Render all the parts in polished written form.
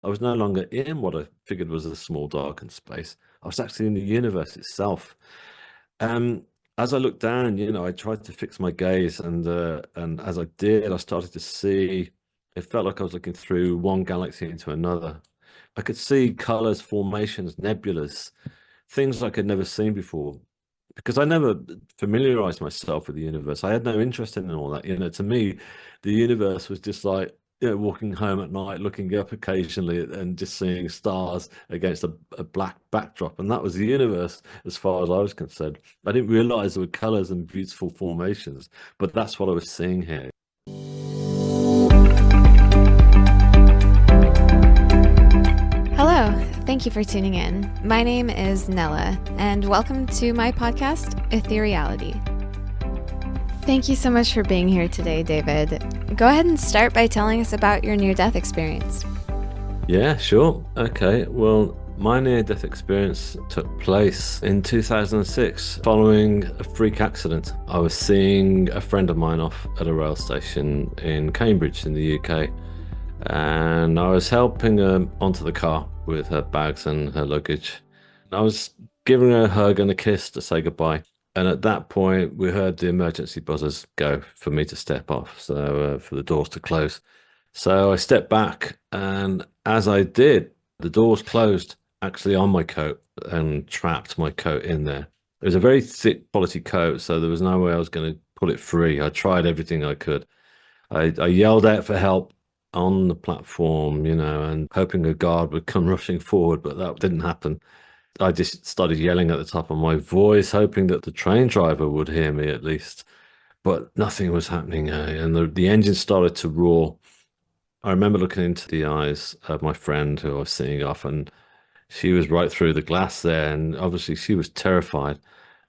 I was no longer in what I figured was a small darkened space. I was actually in the universe itself. Um, as I looked down, I tried to fix my gaze, and as I did, I started to see. It felt like I was looking through one galaxy into another. I could see colors, formations, nebulas, things I could never seen before. Because I never familiarized myself with the universe. I had no interest in all that. To me, the universe was just like, walking home at night, looking up occasionally and just seeing stars against a black backdrop. And that was the universe as far as I was concerned. I didn't realize there were colors and beautiful formations, but that's what I was seeing here. Hello, thank you for tuning in. My name is Nella, and welcome to my podcast, Ethereality. Thank you so much for being here today, David. Go ahead and start by telling us about your near-death experience. Yeah, sure. Okay. Well, my near-death experience took place in 2006 following a freak accident. I was seeing a friend of mine off at a rail station in Cambridge in the UK, and I was helping her onto the car with her bags and her luggage. I was giving her a hug and a kiss to say goodbye. And at that point, we heard the emergency buzzers go for me to step off, so for the doors to close. So I stepped back, and as I did, the doors closed actually on my coat and trapped my coat in there. It was a very thick quality coat, so there was no way I was going to pull it free. I tried everything I could. I yelled out for help on the platform, and hoping a guard would come rushing forward, but that didn't happen. I just started yelling at the top of my voice, hoping that the train driver would hear me at least, but nothing was happening. And the engine started to roar. I remember looking into the eyes of my friend who I was seeing off, and she was right through the glass there, and obviously she was terrified.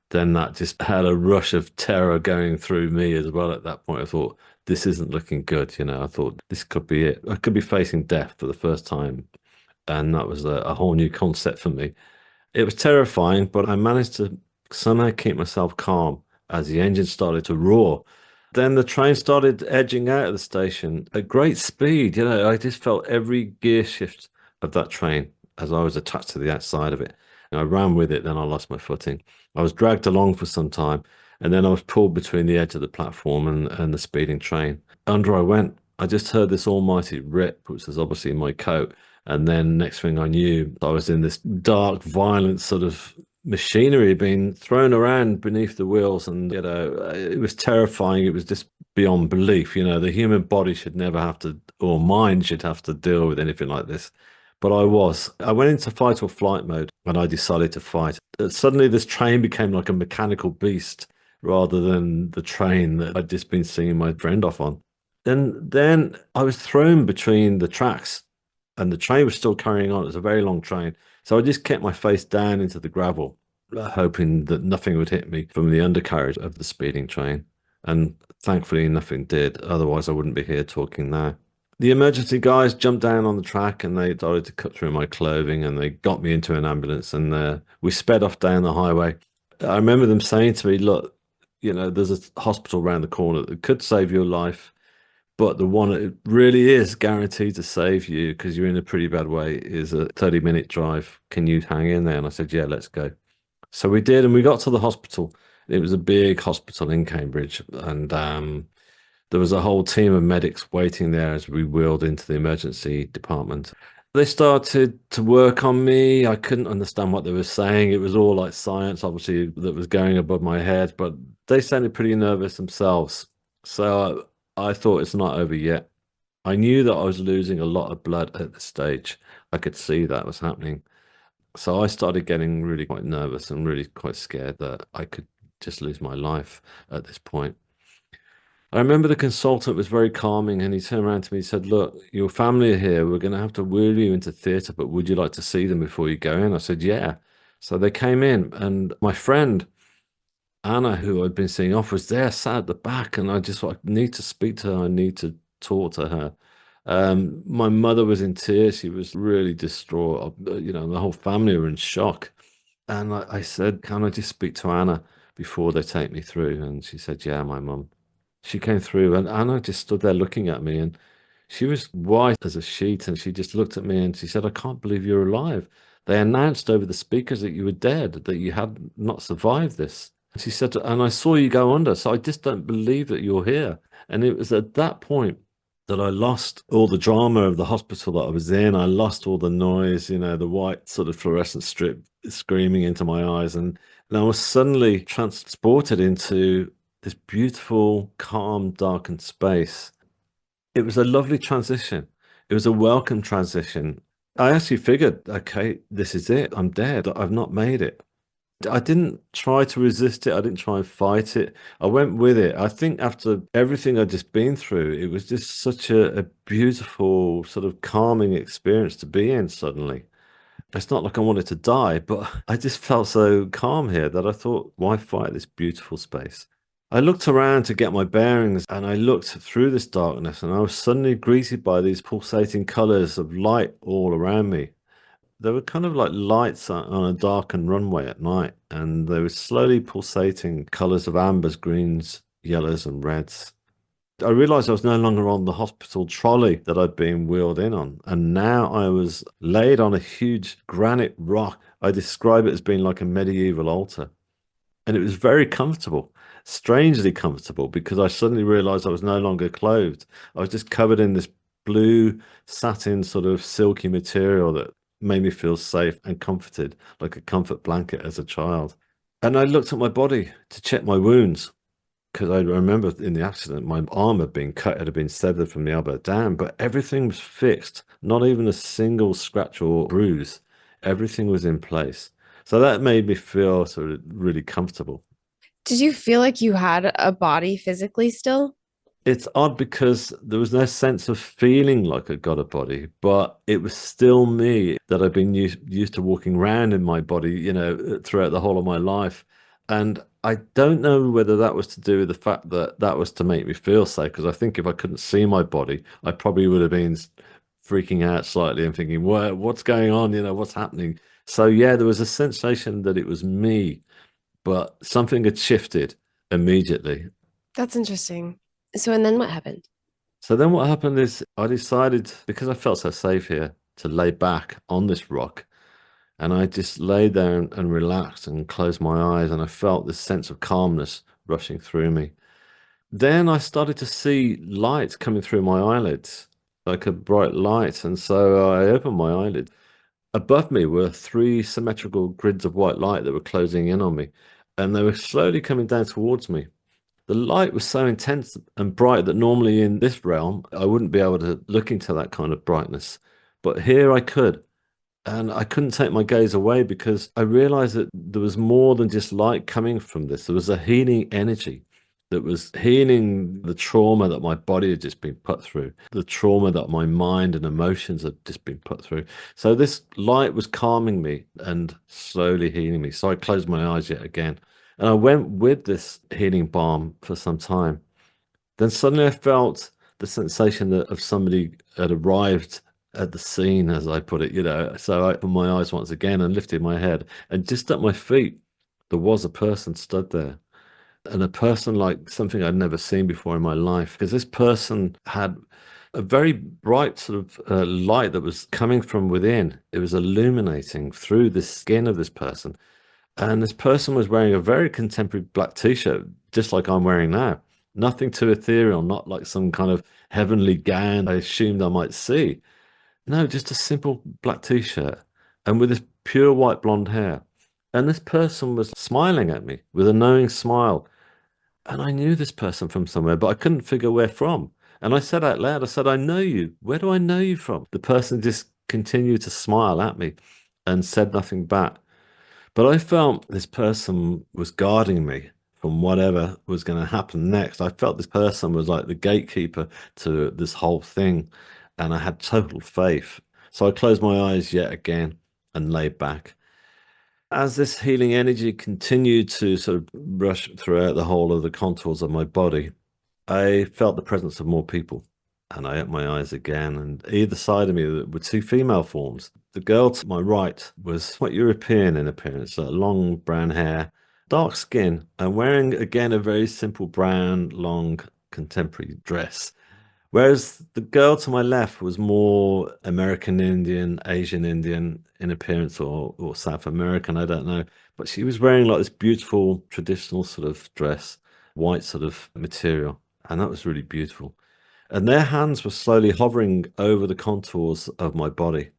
Then that just had a rush of terror going through me as well. At that point, I thought, this isn't looking good. I thought this could be it. I could be facing death for the first time. And that was a whole new concept for me. It was terrifying, but I managed to somehow keep myself calm as the engine started to roar. Then the train started edging out of the station at great speed. I just felt every gear shift of that train as I was attached to the outside of it. And I ran with it, then I lost my footing. I was dragged along for some time, and then I was pulled between the edge of the platform and the speeding train. Under I went. I just heard this almighty rip, which was obviously in my coat. And then next thing I knew, I was in this dark, violent sort of machinery being thrown around beneath the wheels. And, it was terrifying. It was just beyond belief. The human body should never have to, or mind should have to deal with anything like this. But I was. I went into fight or flight mode and I decided to fight. Suddenly, this train became like a mechanical beast rather than the train that I'd just been seeing my friend off on. And then I was thrown between the tracks and the train was still carrying on. It was a very long train. So I just kept my face down into the gravel, hoping that nothing would hit me from the undercarriage of the speeding train. And thankfully, nothing did. Otherwise, I wouldn't be here talking now. The emergency guys jumped down on the track and they started to cut through my clothing and they got me into an ambulance and we sped off down the highway. I remember them saying to me, look, there's a hospital around the corner that could save your life. But the one that really is guaranteed to save you because you're in a pretty bad way is a 30-minute drive. Can you hang in there? And I said, yeah, let's go. So we did, and we got to the hospital. It was a big hospital in Cambridge, and there was a whole team of medics waiting there as we wheeled into the emergency department. They started to work on me. I couldn't understand what they were saying. It was all like science, obviously, that was going above my head, but they sounded pretty nervous themselves. So I thought it's not over yet. I knew that I was losing a lot of blood at this stage. I could see that was happening. So I started getting really quite nervous and really quite scared that I could just lose my life at this point. I remember the consultant was very calming and he turned around to me and said, look, your family are here. We're going to have to wheel you into theatre, but would you like to see them before you go in? I said, yeah. So they came in and my friend, Anna, who I'd been seeing off, was there, sat at the back, and I just thought, I need to speak to her. I need to talk to her. My mother was in tears. She was really distraught. The whole family were in shock. And I said, can I just speak to Anna before they take me through? And she said, yeah, my mum. She came through, and Anna just stood there looking at me, and She was white as a sheet, and she just looked at me and she said, "I can't believe you're alive. They announced over the speakers that you were dead, that you had not survived this." And she said, "And I saw you go under, so I just don't believe that you're here." And it was at that point that I lost all the drama of the hospital that I was in. I lost all the noise, the white sort of fluorescent strip screaming into my eyes. And I was suddenly transported into this beautiful, calm, darkened space. It was a lovely transition. It was a welcome transition. I actually figured, okay, this is it. I'm dead. I've not made it. I didn't try to resist it. I didn't try and fight it. I went with it. I think after everything I'd just been through, it was just such a beautiful, sort of calming experience to be in suddenly. It's not like I wanted to die, but I just felt so calm here that I thought, why fight this beautiful space? I looked around to get my bearings and I looked through this darkness and I was suddenly greeted by these pulsating colors of light all around me. They were kind of like lights on a darkened runway at night, and they were slowly pulsating colors of ambers, greens, yellows, and reds. I realized I was no longer on the hospital trolley that I'd been wheeled in on, and now I was laid on a huge granite rock. I describe it as being like a medieval altar, and it was very comfortable, strangely comfortable, because I suddenly realized I was no longer clothed. I was just covered in this blue satin sort of silky material that made me feel safe and comforted, like a comfort blanket as a child. And I looked at my body to check my wounds because I remember in the accident, my arm had been cut, it had been severed from the elbow down, but everything was fixed, not even a single scratch or bruise. Everything was in place. So that made me feel sort of really comfortable. Did you feel like you had a body physically still? It's odd because there was no sense of feeling like I got a body, but it was still me that I've been used to walking around in my body, throughout the whole of my life. And I don't know whether that was to do with the fact that that was to make me feel safe, because I think if I couldn't see my body, I probably would have been freaking out slightly and thinking, what's going on? What's happening? So, yeah, there was a sensation that it was me, but something had shifted immediately. That's interesting. So, and then what happened? So then what happened is I decided, because I felt so safe here, to lay back on this rock. And I just lay there and relaxed and closed my eyes. And I felt this sense of calmness rushing through me. Then I started to see light coming through my eyelids, like a bright light. And so I opened my eyelid. Above me were three symmetrical grids of white light that were closing in on me. And they were slowly coming down towards me. The light was so intense and bright that normally in this realm, I wouldn't be able to look into that kind of brightness. But here I could. And I couldn't take my gaze away because I realized that there was more than just light coming from this. There was a healing energy that was healing the trauma that my body had just been put through, the trauma that my mind and emotions had just been put through. So this light was calming me and slowly healing me. So I closed my eyes yet again. And I went with this healing balm for some time. Then suddenly I felt the sensation of somebody had arrived at the scene, as I put it. So I opened my eyes once again and lifted my head. And just at my feet, there was a person stood there. And a person like something I'd never seen before in my life, because this person had a very bright sort of light that was coming from within. It was illuminating through the skin of this person. And this person was wearing a very contemporary black t-shirt, just like I'm wearing now. Nothing too ethereal, not like some kind of heavenly gown I assumed I might see. No, just a simple black t-shirt and with this pure white blonde hair. And this person was smiling at me with a knowing smile. And I knew this person from somewhere, but I couldn't figure where from. And I said out loud, I said, I know you. Where do I know you from? The person just continued to smile at me and said nothing back. But I felt this person was guarding me from whatever was going to happen next. I felt this person was like the gatekeeper to this whole thing, and I had total faith. So I closed my eyes yet again and lay back. As this healing energy continued to sort of rush throughout the whole of the contours of my body, I felt the presence of more people. And I opened my eyes again, and either side of me were two female forms. The girl to my right was quite European in appearance, long brown hair, dark skin, and wearing again a very simple brown, long contemporary dress Whereas the girl to my left was more American Indian, Asian Indian in appearance, or South American, I don't know. But she was wearing like this beautiful traditional sort of dress, white sort of material, and that was really beautiful. And their hands were slowly hovering over the contours of my body.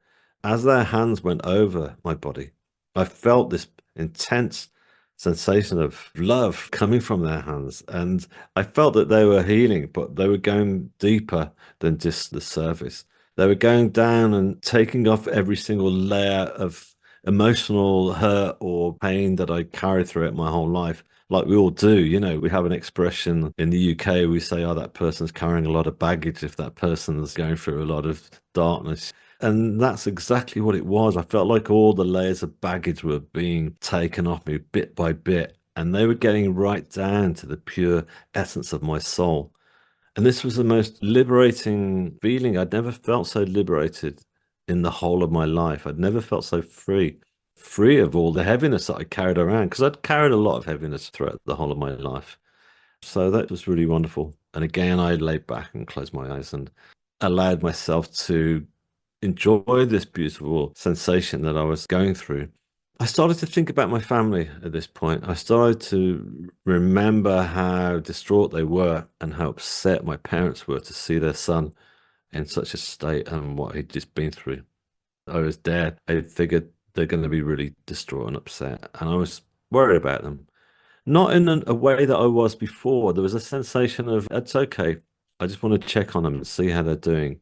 As their hands went over my body, I felt this intense sensation of love coming from their hands. And I felt that they were healing, but they were going deeper than just the surface. They were going down and taking off every single layer of emotional hurt or pain that I carried through it my whole life. Like we all do, we have an expression in the UK, we say, oh, that person's carrying a lot of baggage if that person's going through a lot of darkness. And that's exactly what it was. I felt like all the layers of baggage were being taken off me bit by bit, and they were getting right down to the pure essence of my soul. And this was the most liberating feeling. I'd never felt so liberated in the whole of my life. I'd never felt so free of all the heaviness that I carried around, because I'd carried a lot of heaviness throughout the whole of my life. So that was really wonderful. And again, I laid back and closed my eyes and allowed myself to enjoy this beautiful sensation that I was going through. I started to think about my family at this point. I started to remember how distraught they were and how upset my parents were to see their son in such a state and what he'd just been through. I was dead. I figured they're going to be really distraught and upset, and I was worried about them. Not in a way that I was before. There was a sensation of, it's okay. I just want to check on them and see how they're doing.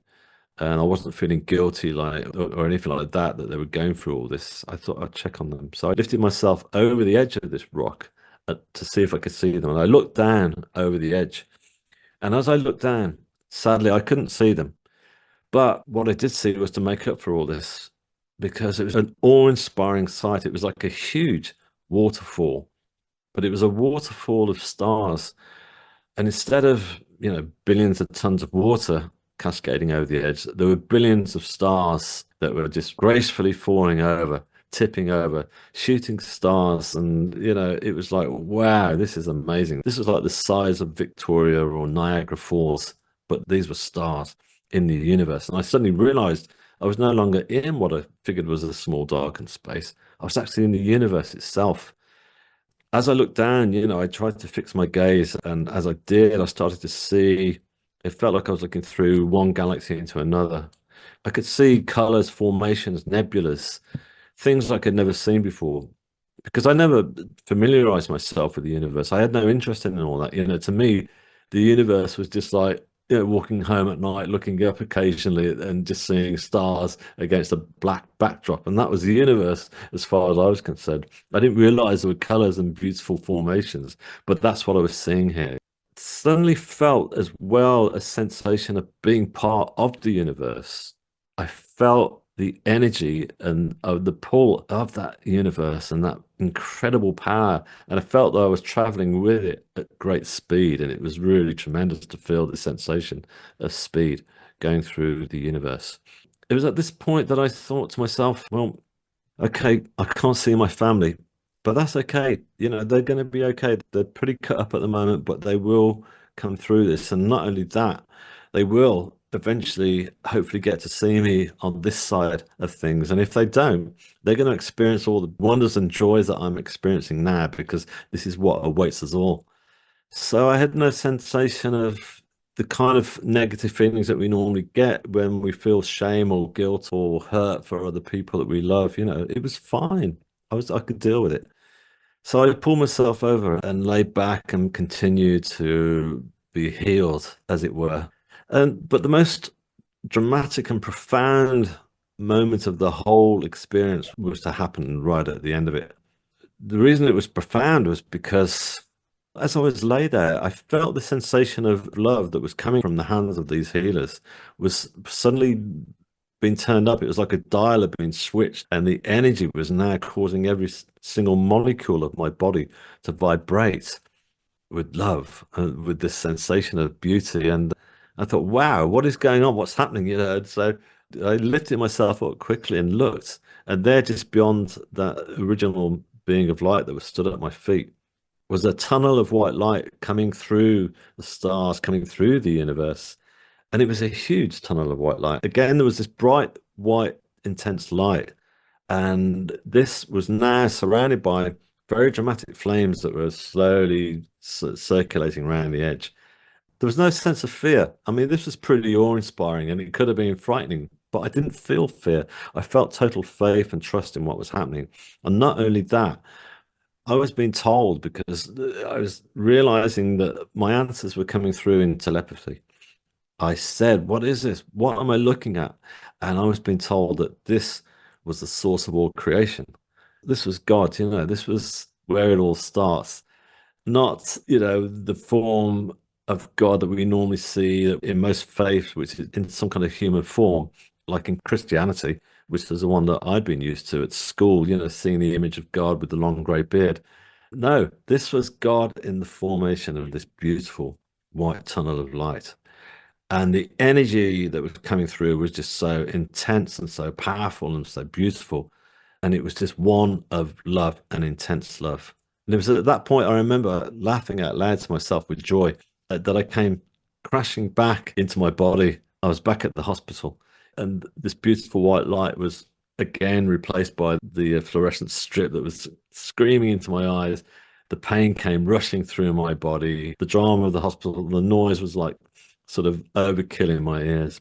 And I wasn't feeling guilty or anything like that they were going through all this. I thought I'd check on them. So I lifted myself over the edge of this rock to see if I could see them. And I looked down over the edge. And as I looked down, sadly, I couldn't see them. But what I did see was to make up for all this, because it was an awe-inspiring sight. It was like a huge waterfall, but it was a waterfall of stars. And instead of, billions of tons of water cascading over the edge, there were billions of stars that were just gracefully falling over, tipping over, shooting stars. And, it was like, wow, this is amazing. This was like the size of Victoria or Niagara Falls, but these were stars in the universe. And I suddenly realized I was no longer in what I figured was a small darkened space. I was actually in the universe itself. As I looked down, I tried to fix my gaze, and as I did, I started to see, it felt like I was looking through one galaxy into another. I could see colors, formations, nebulas, things like I'd never seen before, because I never familiarized myself with the universe. I had no interest in all that. To me, the universe was just like, walking home at night, looking up occasionally and just seeing stars against a black backdrop. And that was the universe as far as I was concerned. I didn't realize there were colors and beautiful formations, but that's what I was seeing here. Suddenly felt as well a sensation of being part of the universe. I felt the energy and of the pull of that universe and that incredible power, and I felt that I was traveling with it at great speed, and it was really tremendous to feel the sensation of speed going through the universe. It was at this point that I thought to myself, well, okay, I can't see my family, but that's okay. They're going to be okay. They're pretty cut up at the moment, but they will come through this. And not only that, they will eventually hopefully get to see me on this side of things. And if they don't, they're going to experience all the wonders and joys that I'm experiencing now, because this is what awaits us all. So I had no sensation of the kind of negative feelings that we normally get when we feel shame or guilt or hurt for other people that we love. It was fine. I could deal with it. So I pulled myself over and lay back and continued to be healed, as it were. But the most dramatic and profound moment of the whole experience was to happen right at the end of it. The reason it was profound was because as I was lay there, I felt the sensation of love that was coming from the hands of these healers was suddenly being turned up. It was like a dial had been switched, and the energy was now causing every single molecule of my body to vibrate with love and with this sensation of beauty. And I thought, wow, what is going on? What's happening? And so I lifted myself up quickly and looked, and there, just beyond that original being of light that was stood at my feet, was a tunnel of white light coming through the stars, coming through the universe. And it was a huge tunnel of white light. Again, there was this bright, white, intense light. And this was now surrounded by very dramatic flames that were slowly circulating around the edge. There was no sense of fear. I mean, this was pretty awe-inspiring and it could have been frightening, but I didn't feel fear. I felt total faith and trust in what was happening. And not only that, I was being told because I was realizing that my answers were coming through in telepathy. I said, "What is this? What am I looking at?" And I was being told that this was the source of all creation. This was God, this was where it all starts. Not, the form of God that we normally see in most faiths, which is in some kind of human form, like in Christianity, which is the one that I'd been used to at school, seeing the image of God with the long grey beard. No, this was God in the formation of this beautiful white tunnel of light. And the energy that was coming through was just so intense and so powerful and so beautiful. And it was just one of love and intense love. And it was at that point I remember laughing out loud to myself with joy that I came crashing back into my body. I was back at the hospital, and this beautiful white light was again replaced by the fluorescent strip that was screaming into my eyes. The pain came rushing through my body. The drama of the hospital, the noise was like sort of overkill in my ears.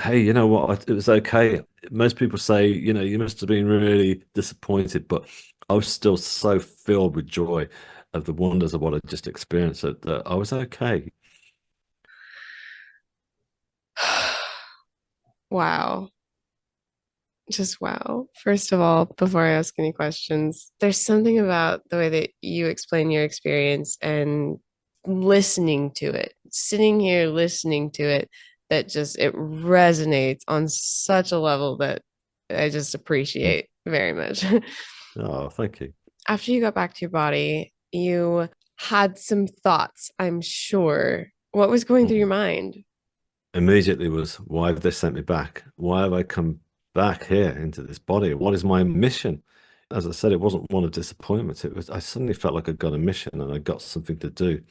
Hey, you know what? It was okay. Most people say, you must have been really disappointed, but I was still so filled with joy of the wonders of what I just experienced that I was okay. Wow. Just wow. First of all, before I ask any questions, there's something about the way that you explain your experience and listening to it, sitting here listening to it, that just it resonates on such a level that I just Mm. appreciate very much. Oh, thank you. After you got back to your body, you had some thoughts, I'm sure. What was going through your Mm. mind? Immediately was, why have they sent me back? Why have I come back here into this body? What is my mission? As I said, it wasn't one of disappointment. It was, I suddenly felt like I got a mission and I got something to do.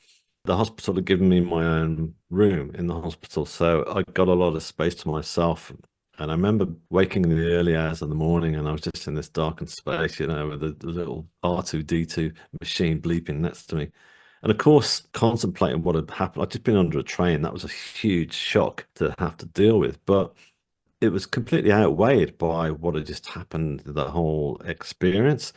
The hospital had given me my own room in the hospital, so I got a lot of space to myself. And I remember waking in the early hours of the morning, and I was just in this darkened space, with the little R2D2 machine bleeping next to me. And of course, contemplating what had happened. I'd just been under a train. That was a huge shock to have to deal with, but it was completely outweighed by what had just happened, the whole experience.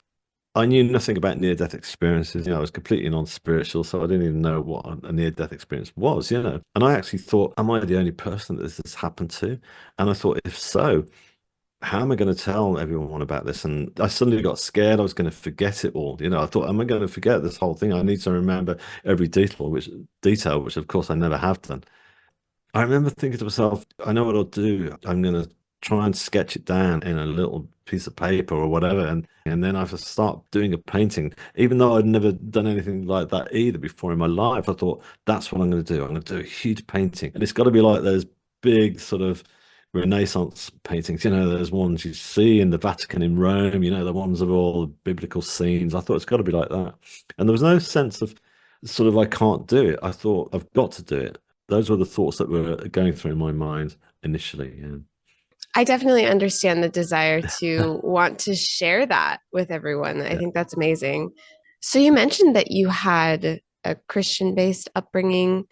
I knew nothing about near-death experiences. I was completely non-spiritual, so I didn't even know what a near-death experience was. And I actually thought, am I the only person that this has happened to? And I thought, if so, how am I going to tell everyone about this? And I suddenly got scared I was going to forget it all. I thought, am I going to forget this whole thing? I need to remember every detail, which of course I never have done. I remember thinking to myself, I know what I'll do. I'm going to try and sketch it down in a little piece of paper or whatever. And then I have to start doing a painting. Even though I'd never done anything like that either before in my life, I thought, that's what I'm going to do. I'm going to do a huge painting. And it's got to be like those big sort of Renaissance paintings. Those ones you see in the Vatican in Rome, the ones of all the biblical scenes. I thought it's got to be like that. And there was no sense of sort of, I can't do it. I thought, I've got to do it. Those were the thoughts that were going through my mind initially. Yeah. I definitely understand the desire to want to share that with everyone. I Yeah. think that's amazing. So you mentioned that you had a Christian-based upbringing.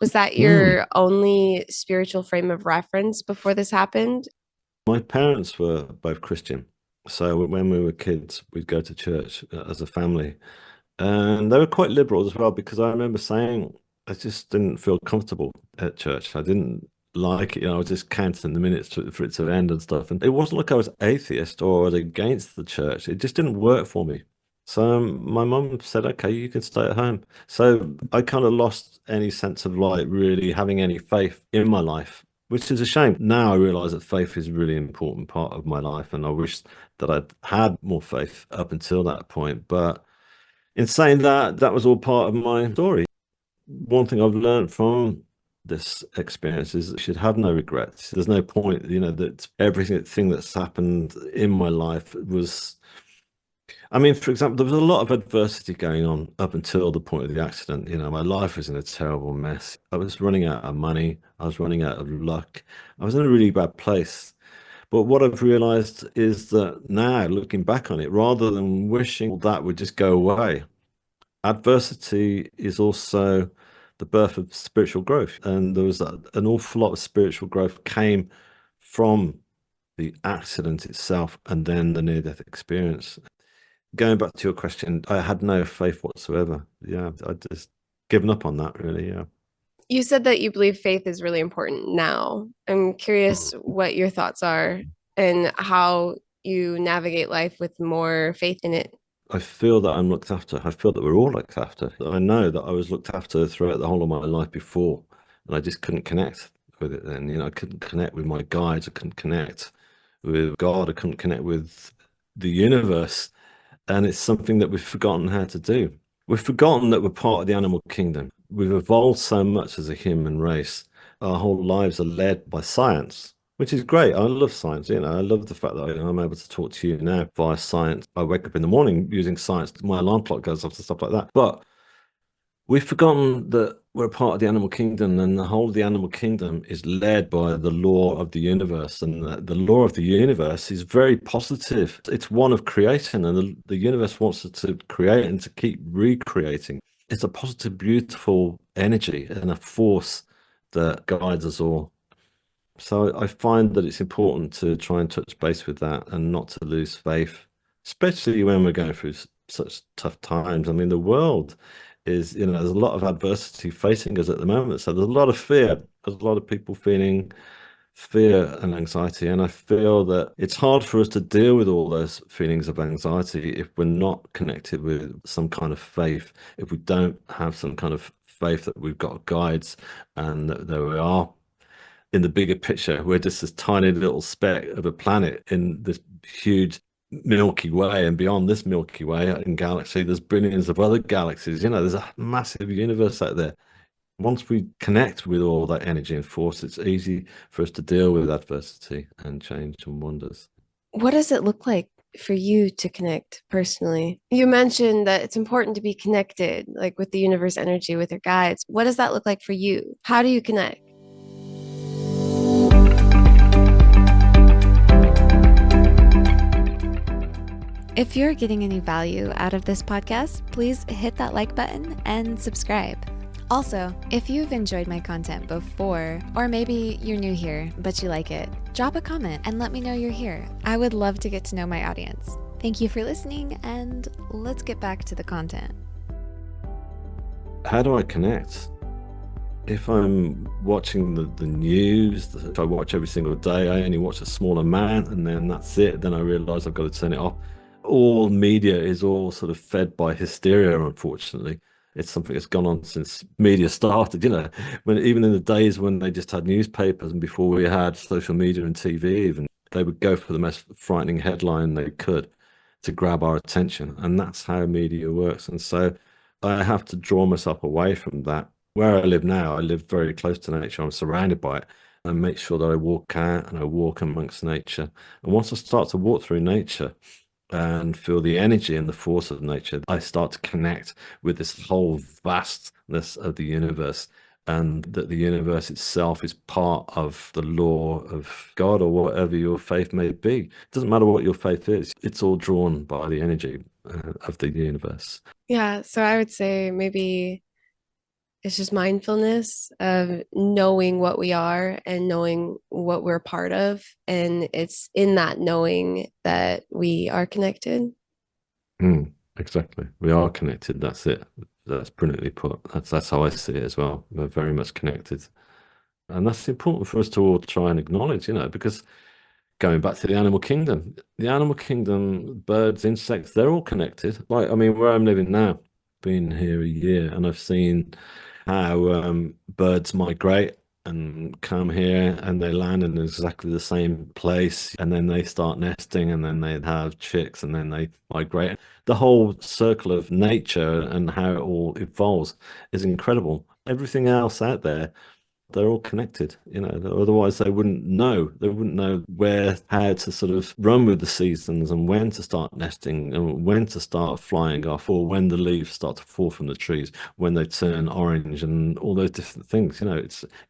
Was that Mm. your only spiritual frame of reference before this happened? My parents were both Christian. So when we were kids, we'd go to church as a family. And they were quite liberal as well, because I remember saying I just didn't feel comfortable at church. I didn't like it. I was just counting the minutes for it to end and stuff. And it wasn't like I was atheist or against the church. It just didn't work for me. So my mum said, okay, you can stay at home. So I kind of lost any sense of like really having any faith in my life, which is a shame. Now I realize that faith is a really important part of my life. And I wish that I'd had more faith up until that point. But in saying that, that was all part of my story. One thing I've learned from this experience is that I should have no regrets. There's no point, that everything that's happened in my life was I mean, for example, there was a lot of adversity going on up until the point of the accident. You know, my life was in a terrible mess. I was running out of money. I was running out of luck. I was in a really bad place. But what I've realized is that now, looking back on it, rather than wishing that would just go away, adversity is also the birth of spiritual growth. And there was an awful lot of spiritual growth came from the accident itself and then the near-death experience. Going back to your question, I had no faith whatsoever. Yeah, I just given up on that really. Yeah. You said that you believe faith is really important now. I'm curious what your thoughts are and how you navigate life with more faith in it. I feel that I'm looked after. I feel that we're all looked after. I know that I was looked after throughout the whole of my life before, and I just couldn't connect with it then. You know, I couldn't connect with my guides. I couldn't connect with God. I couldn't connect with the universe. And it's something that we've forgotten how to do. We've forgotten that we're part of the animal kingdom. We've evolved so much as a human race. Our whole lives are led by science, which is great. I love science. You know, I love the fact that I'm able to talk to you now via science. I wake up in the morning using science. My alarm clock goes off and stuff like that. But we've forgotten that we're a part of the animal kingdom, and the whole of the animal kingdom is led by the law of the universe. And the law of the universe is very positive. It's one of creation, and the universe wants us to create and to keep recreating. It's a positive, beautiful energy and a force that guides us all. So I find that it's important to try and touch base with that and not to lose faith, especially when we're going through such tough times. I mean, the world is, you know, there's a lot of adversity facing us at the moment. So there's a lot of fear. There's a lot of people feeling fear and anxiety. And I feel that it's hard for us to deal with all those feelings of anxiety if we're not connected with some kind of faith, if we don't have some kind of faith that we've got guides and that there we are in the bigger picture. We're just this tiny little speck of a planet in this huge Milky Way, and beyond this Milky Way in galaxy, there's billions of other galaxies. You know, there's a massive universe out there. Once we connect with all that energy and force, it's easy for us to deal with adversity and change and wonders. What does it look like for you to connect personally? You mentioned that it's important to be connected, like with the universe energy, with your guides. What does that look like for you? How do you connect? If you're getting any value out of this podcast, please hit that like button and subscribe. Also, if you've enjoyed my content before, or maybe you're new here but you like it, drop a comment and let me know you're here. I would love to get to know my audience. Thank you for listening, and let's get back to the content. How do I connect? If I'm watching the news, if I watch every single day, I only watch a small amount and then that's it. Then I realize I've got to turn it off. All media is all sort of fed by hysteria, unfortunately. It's something that's gone on since media started, you know, when even in the days when they just had newspapers and before we had social media and TV, even they would go for the most frightening headline they could to grab our attention. And that's how media works. And so I have to draw myself away from that. Where I live now, I live very close to nature. I'm surrounded by it. I make sure that I walk out and I walk amongst nature. And once I start to walk through nature and feel the energy and the force of nature, I start to connect with this whole vastness of the universe, and that the universe itself is part of the law of God or whatever your faith may be. It doesn't matter what your faith is, it's all drawn by the energy of the universe. Yeah, so I would say maybe it's just mindfulness of knowing what we are and knowing what we're part of. And it's in that knowing that we are connected. Exactly. We are connected. That's it. That's brilliantly put. That's how I see it as well. We're very much connected. And that's important for us to all try and acknowledge, you know, because going back to the animal kingdom, birds, insects, they're all connected. Like, I mean, where I'm living now, been here a year, and I've seen how birds migrate and come here and they land in exactly the same place, and then they start nesting, and then they have chicks, and then they migrate. The whole circle of nature and how it all evolves is incredible. Everything else out there They're all connected, otherwise they wouldn't know. They wouldn't know how to sort of run with the seasons and when to start nesting and when to start flying off, or when the leaves start to fall from the trees, when they turn orange and all those different things.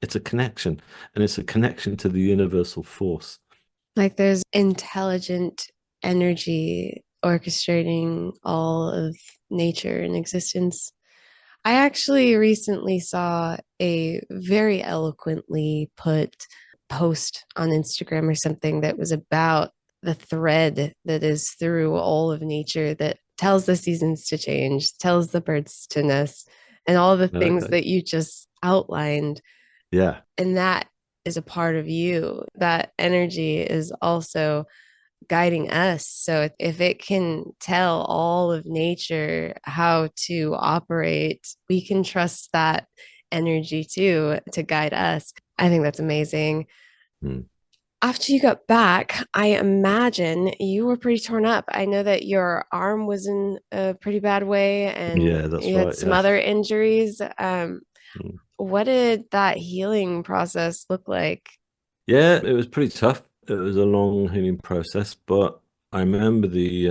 It's a connection, and it's a connection to the universal force. Like there's intelligent energy orchestrating all of nature and existence. I actually recently saw a very eloquently put post on Instagram or something that was about the thread that is through all of nature that tells the seasons to change, tells the birds to nest, and all the things Okay. that you just outlined. Yeah. And that is a part of you. That energy is also guiding us. So if it can tell all of nature how to operate, we can trust that energy too to guide us. I think that's amazing. Hmm. After you got back, I imagine you were pretty torn up. I know that your arm was in a pretty bad way and Yeah, that's you had right. some Yeah. other injuries. Hmm. What did that healing process look like? Yeah, it was pretty tough. It was a long healing process, but I remember the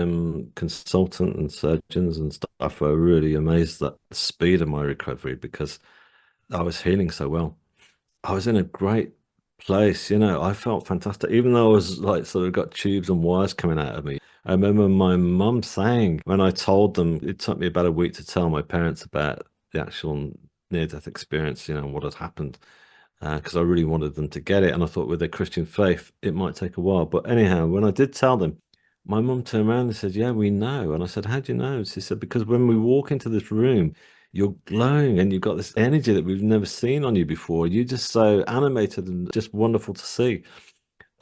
consultant and surgeons and stuff were really amazed at the speed of my recovery because I was healing so well. I was in a great place, I felt fantastic, even though I was like sort of got tubes and wires coming out of me. I remember my mum saying when I told them, it took me about a week to tell my parents about the actual near-death experience, what had happened, because I really wanted them to get it. And I thought with their Christian faith, it might take a while. But anyhow, when I did tell them, my mum turned around and said, "Yeah, we know." And I said, "How do you know?" She said, "Because when we walk into this room, you're glowing and you've got this energy that we've never seen on you before. You're just so animated and just wonderful to see."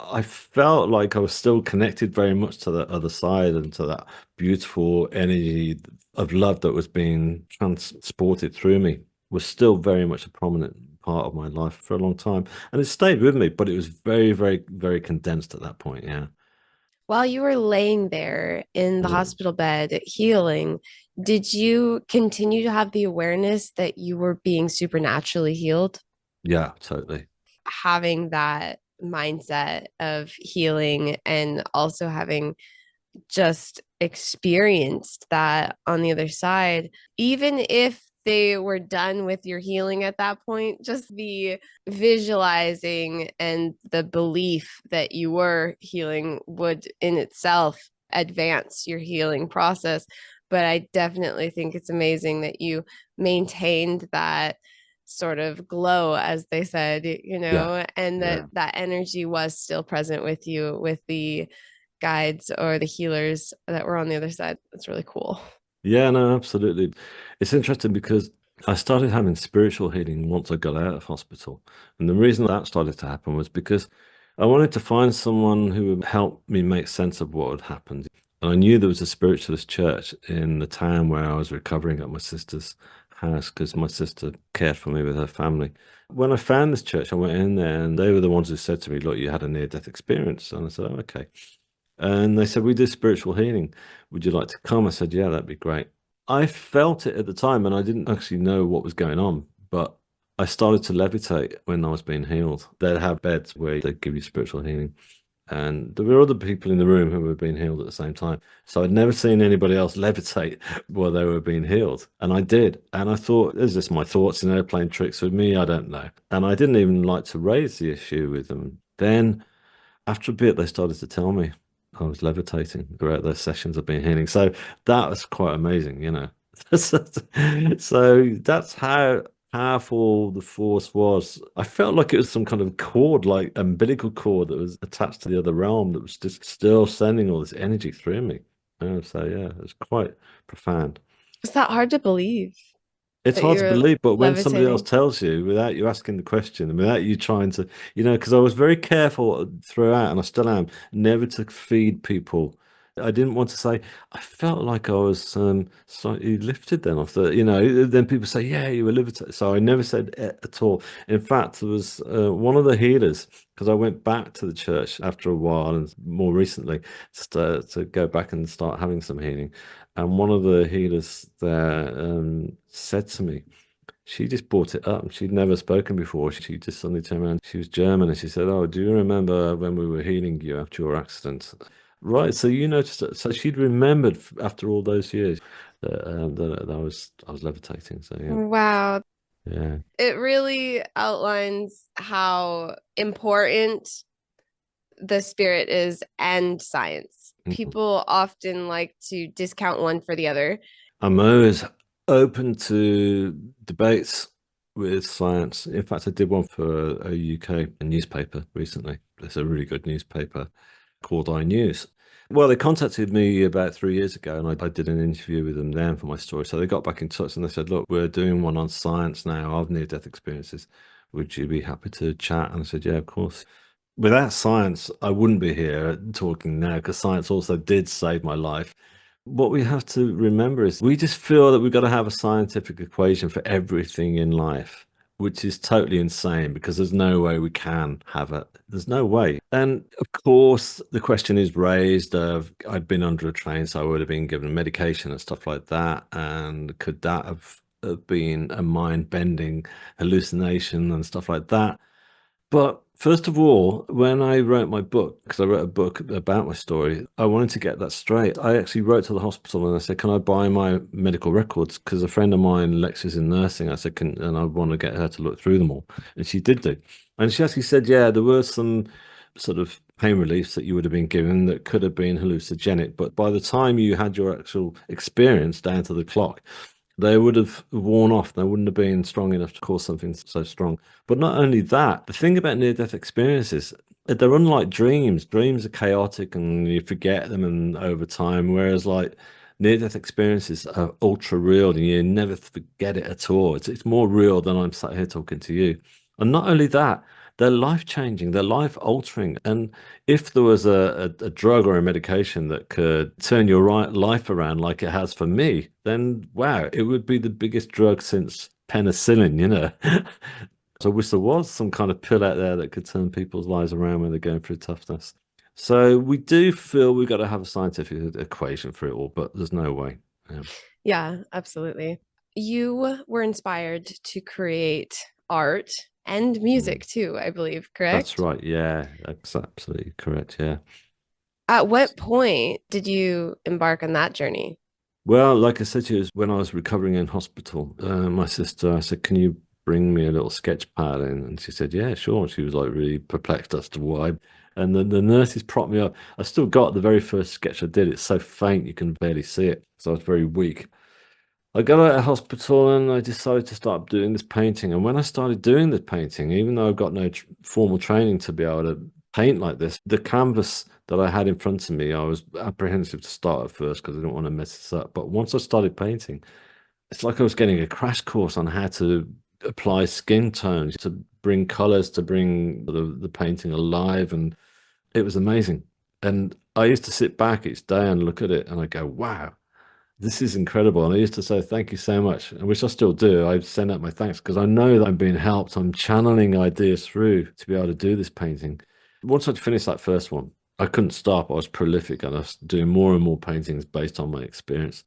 I felt like I was still connected very much to the other side and to that beautiful energy of love that was being transported through me was still very much a prominent part of my life for a long time. And it stayed with me, but it was very, very, very condensed at that point. Yeah. While you were laying there in the Mm. hospital bed healing, did you continue to have the awareness that you were being supernaturally healed? Yeah, totally. Having that mindset of healing and also having just experienced that on the other side, even if they were done with your healing at that point, just the visualizing and the belief that you were healing would in itself advance your healing process. But I definitely think it's amazing that you maintained that sort of glow, as they said, Yeah. and that Yeah. that energy was still present with you with the guides or the healers that were on the other side. That's really cool. Yeah, no, absolutely. It's interesting because I started having spiritual healing once I got out of hospital. And the reason that started to happen was because I wanted to find someone who would help me make sense of what had happened. And I knew there was a spiritualist church in the town where I was recovering at my sister's house because my sister cared for me with her family. When I found this church, I went in there and they were the ones who said to me, "Look, you had a near-death experience." And I said, "Oh, okay." And they said, "We do spiritual healing. Would you like to come?" I said, "Yeah, that'd be great." I felt it at the time and I didn't actually know what was going on, but I started to levitate when I was being healed. They'd have beds where they'd give you spiritual healing. And there were other people in the room who were being healed at the same time. So I'd never seen anybody else levitate while they were being healed. And I did. And I thought, is this my thoughts, playing tricks with me? I don't know. And I didn't even like to raise the issue with them. Then after a bit, they started to tell me I was levitating throughout those sessions of being healing. So that was quite amazing. So that's how powerful the force was. I felt like it was some kind of cord, like umbilical cord that was attached to the other realm that was just still sending all this energy through me. So yeah, it was quite profound. Is that hard to believe It's that hard to you're believe, but when somebody else levitating? tells you without you asking the question and without you trying to, because I was very careful throughout, and I still am, never to feed people. I didn't want to say, I felt like I was slightly lifted then off then people say, yeah, you were lifted. So I never said it at all. In fact, there was one of the healers, because I went back to the church after a while and more recently to go back and start having some healing. And one of the healers there said to me, She just brought it up. She'd never spoken before. She just suddenly turned around. She was German, and she said, "Oh, do you remember when we were healing you after your accident?" Right. So you noticed that. So she'd remembered after all those years that I was levitating. So yeah, Wow. yeah. It really outlines how important the spirit is and science. Mm. People often like to discount one for the other. I'm always open to debates with science. In fact, I did one for a UK newspaper recently. It's a really good newspaper called iNews. Well, they contacted me about 3 years ago, and I did an interview with them then for my story. So they got back in touch and they said, "Look, we're doing one on science now of near-death experiences. Would you be happy to chat?" And I said, "Yeah, of course." Without science, I wouldn't be here talking now because science also did save my life. What we have to remember is we just feel that we've got to have a scientific equation for everything in life, which is totally insane because there's no way we can have it. There's no way. And of course, the question is raised of I'd been under a train, so I would have been given medication and stuff like that. And could that have been a mind-bending hallucination and stuff like that? But first of all, when I wrote my book, because I wrote a book about my story, I wanted to get that straight. I actually wrote to the hospital and I said, "Can I buy my medical records?" Because a friend of mine lectures in nursing. I said, "Can," and I want to get her to look through them all. And she did do. And she actually said, "Yeah, there were some sort of pain reliefs that you would have been given that could have been hallucinogenic. But by the time you had your actual experience down to the clock, they would have worn off. They wouldn't have been strong enough to cause something so strong." But not only that, the thing about near-death experiences, they're unlike dreams. Dreams are chaotic and you forget them and over time, whereas like near-death experiences are ultra real and you never forget it at all. It's more real than I'm sat here talking to you. And not only that, they're life-changing, they're life-altering. And if there was a drug or a medication that could turn your life around like it has for me, then wow, it would be the biggest drug since penicillin, you know. So I wish there was some kind of pill out there that could turn people's lives around when they're going through toughness. So we do feel we've got to have a scientific equation for it all, but there's no way. Yeah. Yeah, absolutely. You were inspired to create art and Mm. music too, I believe, That's correct? right. Yeah, that's absolutely correct. Yeah. At what point did you embark on that journey? Well, like I said to you, when I was recovering in hospital, my sister, I said, "Can you bring me a little sketch pad in?" And she said, "Yeah, sure." And she was like really perplexed as to why. And then the nurses propped me up. I still got the very first sketch I did. It's so faint you can barely see it. So I was very weak. I got out of hospital and I decided to start doing this painting. And when I started doing this painting, even though I've got no formal training to be able to paint like this, the canvas that I had in front of me, I was apprehensive to start at first because I didn't want to mess this up. But once I started painting, it's like I was getting a crash course on how to apply skin tones, to bring colors, to bring the painting alive. And it was amazing. And I used to sit back each day and look at it and I go, wow, this is incredible. And I used to say, "Thank you so much," which I still do. I send out my thanks because I know that I'm being helped. I'm channeling ideas through to be able to do this painting. Once I'd finished that first one, I couldn't stop. I was prolific and I was doing more and more paintings based on my experience.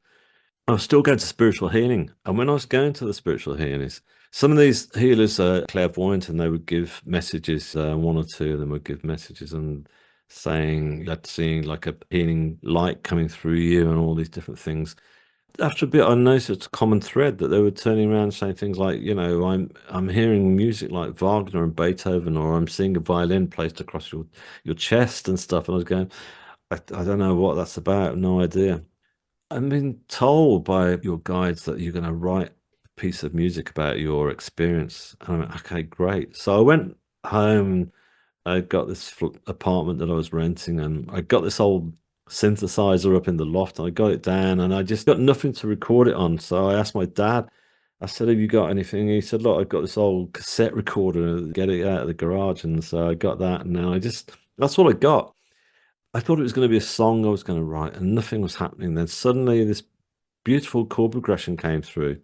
I was still going to spiritual healing. And when I was going to the spiritual healings, some of these healers are clairvoyant and they would give messages. One or two of them would give messages and saying that seeing like a healing light coming through you and all these different things. After a bit, I noticed a common thread that they were turning around saying things like, I'm hearing music like Wagner and Beethoven, or I'm seeing a violin placed across your chest and stuff. And I was going, I don't know what that's about. No idea. I'm being told by your guides that you're going to write a piece of music about your experience. And I went, okay, great. So I went home. I got this apartment that I was renting, and I got this old synthesizer up in the loft, and I got it down, and I just got nothing to record it on. So I asked my dad, I said, "Have you got anything?" He said, "Look, I've got this old cassette recorder, get it out of the garage." And so I got that, and now that's all I got. I thought it was going to be a song I was going to write, and nothing was happening. Then suddenly this beautiful chord progression came through.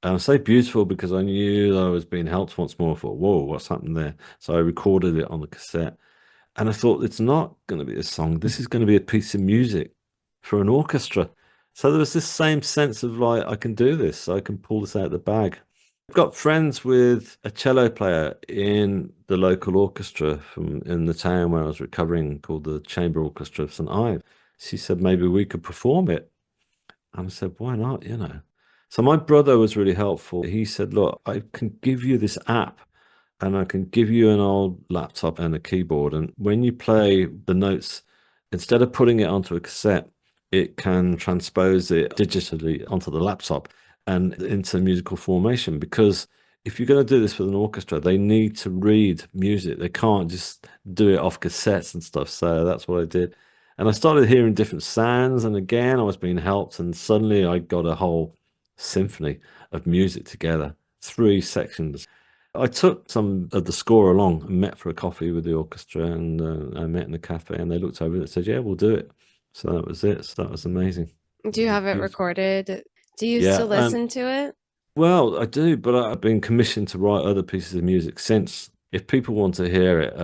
And I say beautiful because I knew that I was being helped once more. I thought, whoa, what's happened there? So I recorded it on the cassette. And I thought, it's not going to be a song. This is going to be a piece of music for an orchestra. So there was this same sense of like, I can do this. I can pull this out of the bag. I've got friends with a cello player in the local orchestra from in the town where I was recovering called the Chamber Orchestra of St. Ives. She said maybe we could perform it. And I said, why not? So my brother was really helpful. He said, look, I can give you this app and I can give you an old laptop and a keyboard. And when you play the notes, instead of putting it onto a cassette, it can transpose it digitally onto the laptop and into musical formation. Because if you're going to do this with an orchestra, they need to read music. They can't just do it off cassettes and stuff. So that's what I did. And I started hearing different sounds. And again, I was being helped. And suddenly I got a whole symphony of music together, three sections. I took some of the score along and met for a coffee with the orchestra, and I met in a cafe, and they looked over it and said, "Yeah, we'll do it." So that was it. So that was amazing. Do It you was have it beautiful. recorded? Do you Yeah, still listen to it? well, I do, but I've been commissioned to write other pieces of music since. If people want to hear it,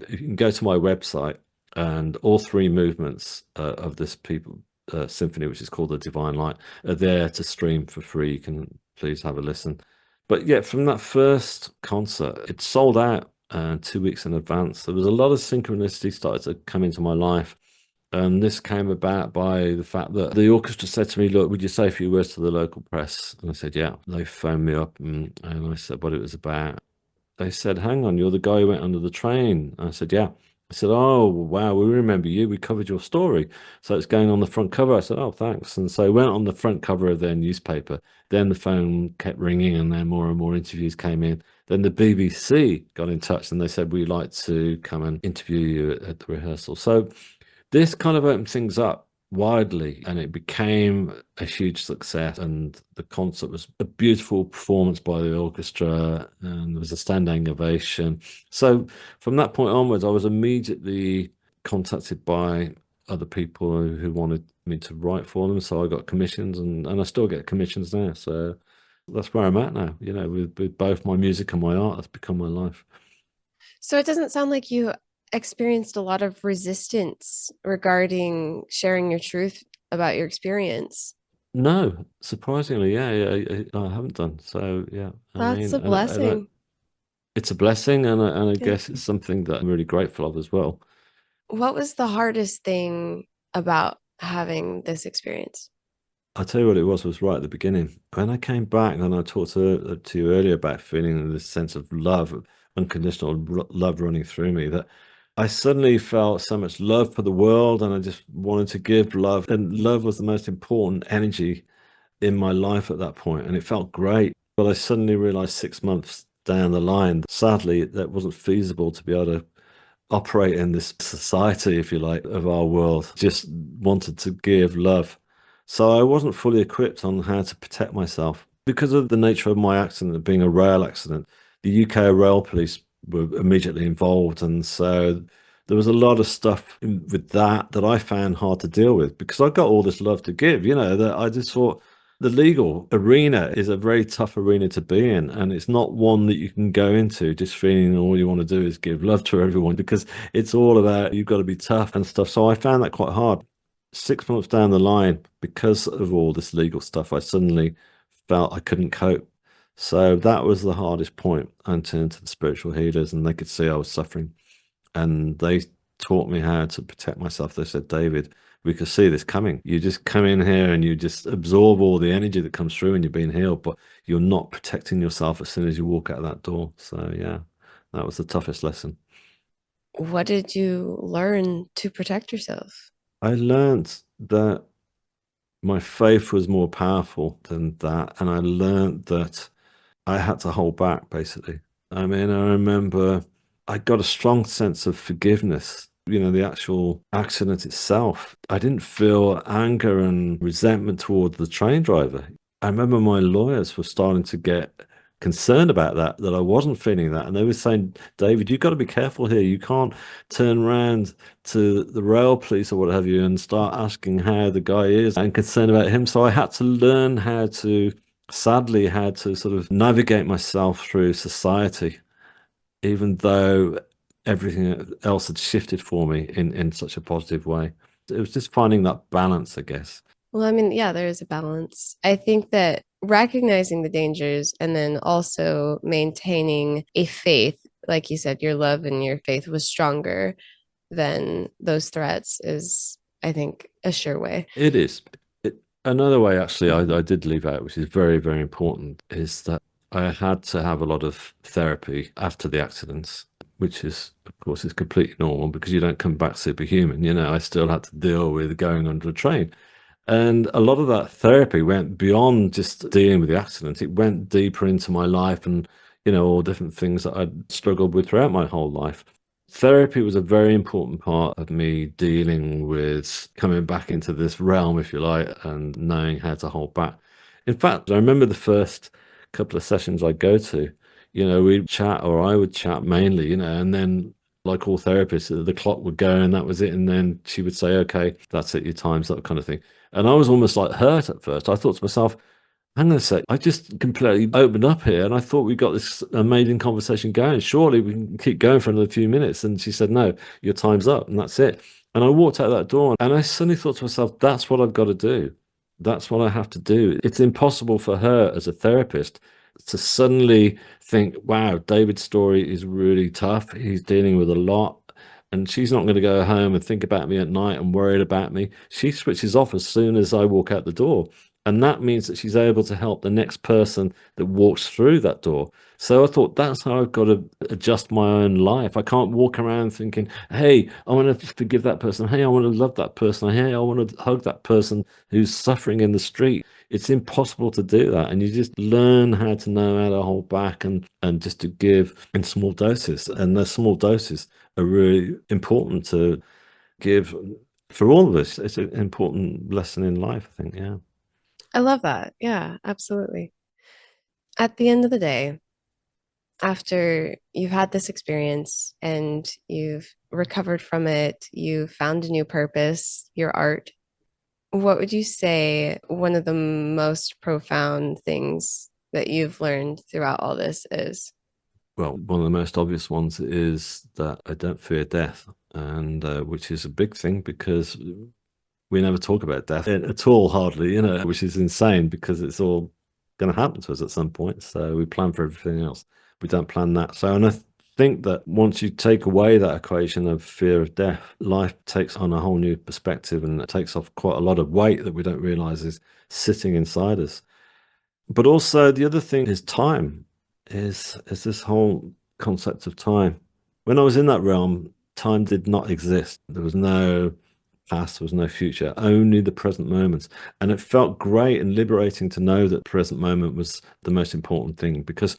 you can go to my website, and all three movements of this people symphony, which is called the Divine Light, are there to stream for free. You can please have a listen. But yeah, from that first concert, it sold out 2 weeks in advance. There was a lot of synchronicity started to come into my life. And this came about by the fact that the orchestra said to me, look, would you say a few words to the local press? And I said, yeah. They phoned me up and I said what it was about. They said, hang on, you're the guy who went under the train. I said, yeah. I said, oh, wow, we remember you. We covered your story. So it's going on the front cover. I said, oh, thanks. And so I went on the front cover of their newspaper. Then the phone kept ringing and then more and more interviews came in. Then the BBC got in touch and they said, we'd like to come and interview you at the rehearsal. So this kind of opened things up widely and it became a huge success. And the concert was a beautiful performance by the orchestra and there was a standing ovation. So from that point onwards, I was immediately contacted by other people who wanted me to write for them. So I got commissions and I still get commissions now. So that's where I'm at now, with both my music and my art. That's become my life. So it doesn't sound like you experienced a lot of resistance regarding sharing your truth about your experience. No, surprisingly, yeah, I haven't done. So yeah, I That's mean, a blessing. it's a blessing, and I Yeah. guess it's something that I'm really grateful of as well. What was the hardest thing about having this experience? I'll tell you what it was right at the beginning. When I came back, and I talked to you earlier about feeling this sense of love, unconditional love running through me, that I suddenly felt so much love for the world, and I just wanted to give love, and love was the most important energy in my life at that point, and it felt great. But I suddenly realized 6 months down the line, sadly, that wasn't feasible to be able to operate in this society, if you like, of our world. Just wanted to give love. So I wasn't fully equipped on how to protect myself. Because of the nature of my accident, of being a rail accident, the UK rail police were immediately involved. And so there was a lot of stuff with that I found hard to deal with because I got all this love to give, that I just thought the legal arena is a very tough arena to be in. And it's not one that you can go into just feeling all you want to do is give love to everyone because it's all about you've got to be tough and stuff. So I found that quite hard. 6 months down the line, because of all this legal stuff, I suddenly felt I couldn't cope. So that was the hardest point. I turned to the spiritual healers and they could see I was suffering. And they taught me how to protect myself. They said, David, we could see this coming. You just come in here and you just absorb all the energy that comes through and you're being healed, but you're not protecting yourself as soon as you walk out that door. So yeah, that was the toughest lesson. What did you learn to protect yourself? I learned that my faith was more powerful than that. And I learned that I had to hold back, basically. I mean, I remember I got a strong sense of forgiveness. The actual accident itself, I didn't feel anger and resentment toward the train driver. I remember my lawyers were starting to get concerned about that I wasn't feeling that. And they were saying, David, you've got to be careful here. You can't turn around to the rail police or what have you and start asking how the guy is and concerned about him. So I had to learn sadly, how to sort of navigate myself through society, even though everything else had shifted for me in such a positive way. It was just finding that balance, I guess. Well, I mean, yeah, there is a balance. I think that recognizing the dangers and then also maintaining a faith, like you said, your love and your faith was stronger than those threats is, I think, a sure way. It is. Another way, actually, I did leave out, which is very, very important, is that I had to have a lot of therapy after the accidents, which is, of course, is completely normal because you don't come back superhuman. I still had to deal with going under a train. And a lot of that therapy went beyond just dealing with the accident. It went deeper into my life and, all different things that I'd struggled with throughout my whole life. Therapy was a very important part of me dealing with coming back into this realm, if you like, and knowing how to hold back. In fact, I remember the first couple of sessions I'd go to, we'd chat, or I would chat mainly, and then like all therapists, the clock would go and that was it. And then she would say, okay, that's it, your time's up, kind of thing. And I was almost like hurt at first. I thought to myself, hang on a sec, I just completely opened up here and I thought we got this amazing conversation going. Surely we can keep going for another few minutes. And she said, no, your time's up and that's it. And I walked out that door and I suddenly thought to myself, that's what I've got to do. That's what I have to do. It's impossible for her as a therapist to suddenly think, wow, David's story is really tough. He's dealing with a lot. And she's not going to go home and think about me at night and worried about me. She switches off as soon as I walk out the door. And that means that she's able to help the next person that walks through that door. So I thought that's how I've got to adjust my own life. I can't walk around thinking, hey, I want to forgive that person. Hey, I want to love that person. Hey, I want to hug that person who's suffering in the street. It's impossible to do that. And you just learn how to know how to hold back and just to give in small doses. And those small doses are really important to give for all of us. It's an important lesson in life, I think. Yeah. I love that. Yeah, absolutely. At the end of the day, after you've had this experience and you've recovered from it, you found a new purpose, your art, what would you say one of the most profound things that you've learned throughout all this is? Well, one of the most obvious ones is that I don't fear death, and which is a big thing because we never talk about death at all, hardly, which is insane because it's all going to happen to us at some point. So we plan for everything else. We don't plan that. So, and I think that once you take away that equation of fear of death, life takes on a whole new perspective and it takes off quite a lot of weight that we don't realize is sitting inside us. But also the other thing is time, is this whole concept of time. When I was in that realm, time did not exist. There was no past, there was no future, only the present moments. And it felt great and liberating to know that the present moment was the most important thing. Because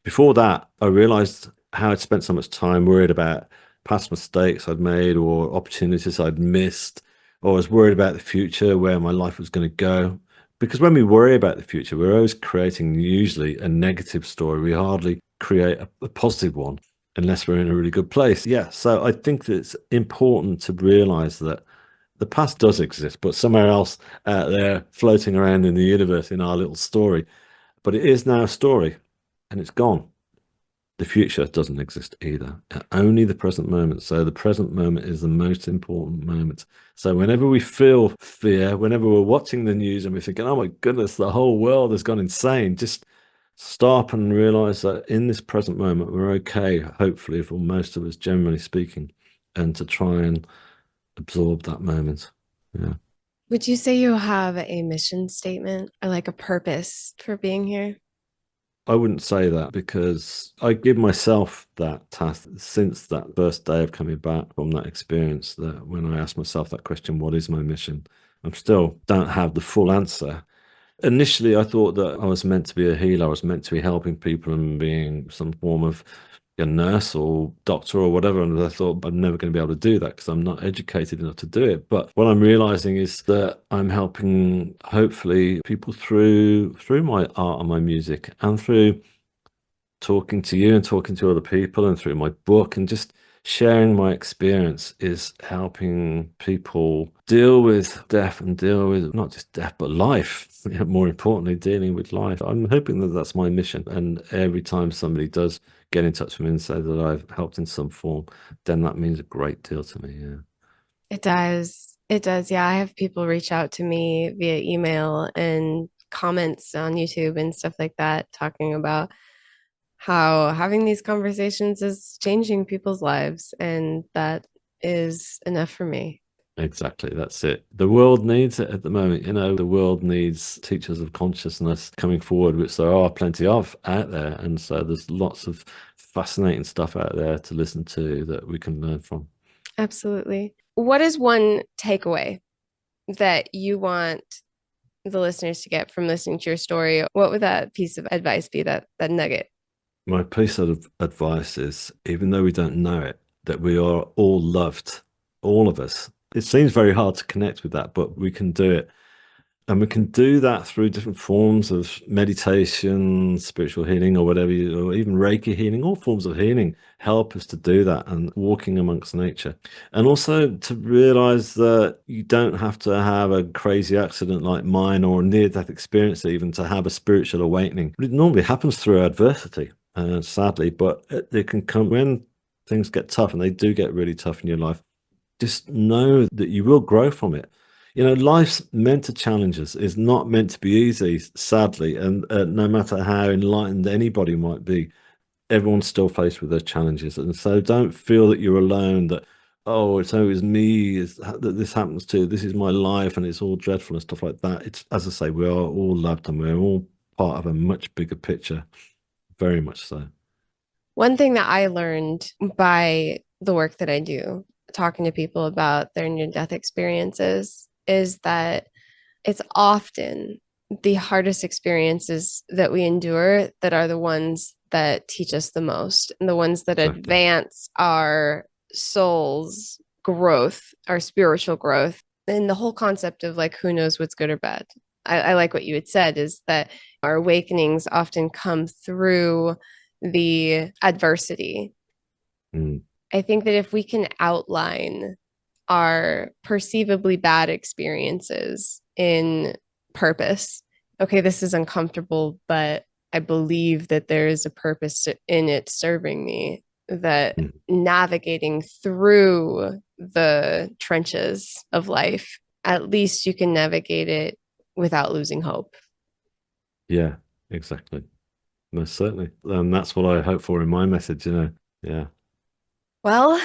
before that, I realized how I'd spent so much time worried about past mistakes I'd made or opportunities I'd missed, or I was worried about the future, where my life was going to go. Because when we worry about the future, we're always creating usually a negative story. We hardly create a positive one unless we're in a really good place. Yeah. So I think that it's important to realize that the past does exist, but somewhere else out there floating around in the universe in our little story. But it is now a story and it's gone. The future doesn't exist either, only the present moment. So the present moment is the most important moment. So whenever we feel fear, whenever we're watching the news and we're thinking, oh my goodness, the whole world has gone insane, just stop and realize that in this present moment, we're okay, hopefully, for most of us, generally speaking, and to try and absorb that moment. Yeah. Would you say you have a mission statement or like a purpose for being here? I wouldn't say that because I give myself that task since that first day of coming back from that experience, that when I ask myself that question, what is my mission? I still don't have the full answer. Initially, I thought that I was meant to be a healer. I was meant to be helping people and being some form of a nurse or doctor or whatever. And I thought I'm never going to be able to do that because I'm not educated enough to do it. But what I'm realizing is that I'm helping, hopefully, people through my art and my music and through talking to you and talking to other people and through my book and just sharing my experience is helping people deal with death and deal with not just death but life. More importantly, dealing with life. I'm hoping that that's my mission, and every time somebody does get in touch with me and say that I've helped in some form, then that means a great deal to me. Yeah. It does. It does. Yeah. I have people reach out to me via email and comments on YouTube and stuff like that, talking about how having these conversations is changing people's lives. And that is enough for me. Exactly, that's it. The world needs it at the moment. The world needs teachers of consciousness coming forward, which there are plenty of out there. And so there's lots of fascinating stuff out there to listen to that we can learn from. Absolutely. What is one takeaway that you want the listeners to get from listening to your story? What would that piece of advice be, that nugget? My piece of advice is, even though we don't know it, that we are all loved, all of us. It seems very hard to connect with that, but we can do it. And we can do that through different forms of meditation, spiritual healing, or whatever, or even Reiki healing. All forms of healing help us to do that, and walking amongst nature. And also to realize that you don't have to have a crazy accident like mine or a near-death experience even to have a spiritual awakening. It normally happens through adversity, sadly, but it can come when things get tough, and they do get really tough in your life. Just know that you will grow from it. Life's meant to challenge us. It's not meant to be easy, sadly. And no matter how enlightened anybody might be, everyone's still faced with their challenges. And so don't feel that you're alone, that, oh, it's always me that this happens to. This is my life and it's all dreadful and stuff like that. It's, as I say, we are all loved and we're all part of a much bigger picture. Very much so. One thing that I learned by the work that I do, talking to people about their near-death experiences, is that it's often the hardest experiences that we endure that are the ones that teach us the most, and the ones that Exactly. advance our soul's growth, our spiritual growth. And the whole concept of like, who knows what's good or bad. I like what you had said, is that our awakenings often come through the adversity. Mm. I think that if we can outline our perceivably bad experiences in purpose, okay, this is uncomfortable, but I believe that there is a purpose in it serving me, that navigating through the trenches of life, at least you can navigate it without losing hope. Yeah, exactly. Most certainly. And that's what I hope for in my message, Yeah. Well,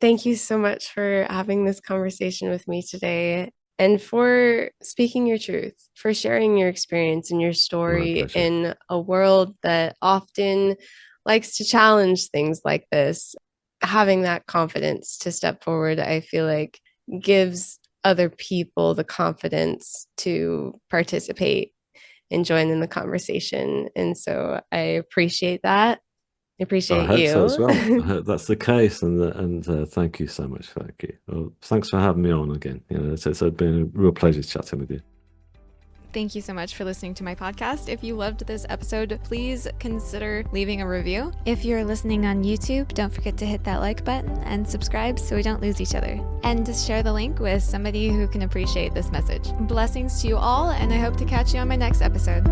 thank you so much for having this conversation with me today, and for speaking your truth, for sharing your experience and your My story pleasure. in a world that often likes to challenge things like this. Having that confidence to step forward, I feel like, gives other people the confidence to participate and join in the conversation. And so I appreciate that. I I appreciate hope so as you. well. I hope that's the case, and thank you so much. Thank you. Well, thanks for having me on again. It's been a real pleasure chatting with you. Thank you so much for listening to my podcast. If you loved this episode, please consider leaving a review. If you're listening on YouTube, don't forget to hit that like button and subscribe so we don't lose each other. And just share the link with somebody who can appreciate this message. Blessings to you all, and I hope to catch you on my next episode.